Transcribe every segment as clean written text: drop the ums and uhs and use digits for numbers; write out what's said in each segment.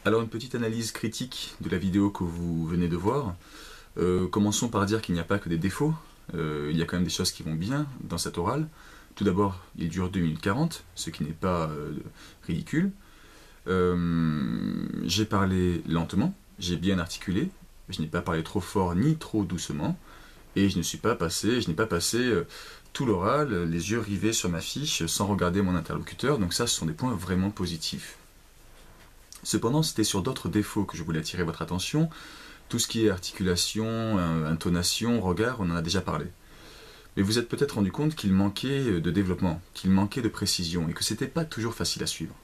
Alors une petite analyse critique de la vidéo que vous venez de voir. Commençons par dire qu'il n'y a pas que des défauts. Il y a quand même des choses qui vont bien dans cet oral. Tout d'abord, il dure 2 minutes 40, ce qui n'est pas ridicule. J'ai parlé lentement, j'ai bien articulé, je n'ai pas parlé trop fort ni trop doucement, et je n'ai pas passé tout l'oral, les yeux rivés sur ma fiche, sans regarder mon interlocuteur, donc ça, ce sont des points vraiment positifs. Cependant, c'était sur d'autres défauts que je voulais attirer votre attention. Tout ce qui est articulation, intonation, regard, on en a déjà parlé. Mais vous êtes peut-être rendu compte qu'il manquait de développement, qu'il manquait de précision, et que c'était pas toujours facile à suivre.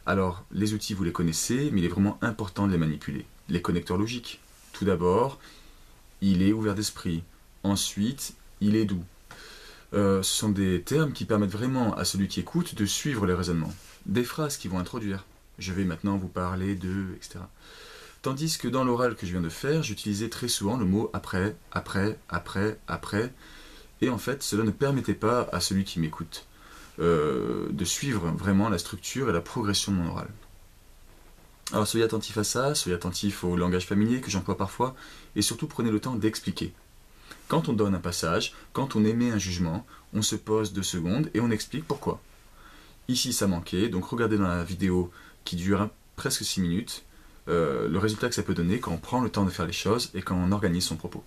Alors, les outils, vous les connaissez, mais il est vraiment important de les manipuler. Les connecteurs logiques. Tout d'abord, il est ouvert d'esprit. Ensuite, il est doux. Ce sont des termes qui permettent vraiment à celui qui écoute de suivre les raisonnements. Des phrases qui vont introduire. Je vais maintenant vous parler de... etc. Tandis que dans l'oral que je viens de faire, j'utilisais très souvent le mot après, après, après, après. Et en fait, cela ne permettait pas à celui qui m'écoute de suivre vraiment la structure et la progression de mon oral. Alors soyez attentif à ça, soyez attentif au langage familier que j'emploie parfois, et surtout prenez le temps d'expliquer. Quand on donne un passage, quand on émet un jugement, on se pose 2 secondes et on explique pourquoi. Ici ça manquait, donc regardez dans la vidéo qui dure presque 6 minutes, le résultat que ça peut donner quand on prend le temps de faire les choses et quand on organise son propos.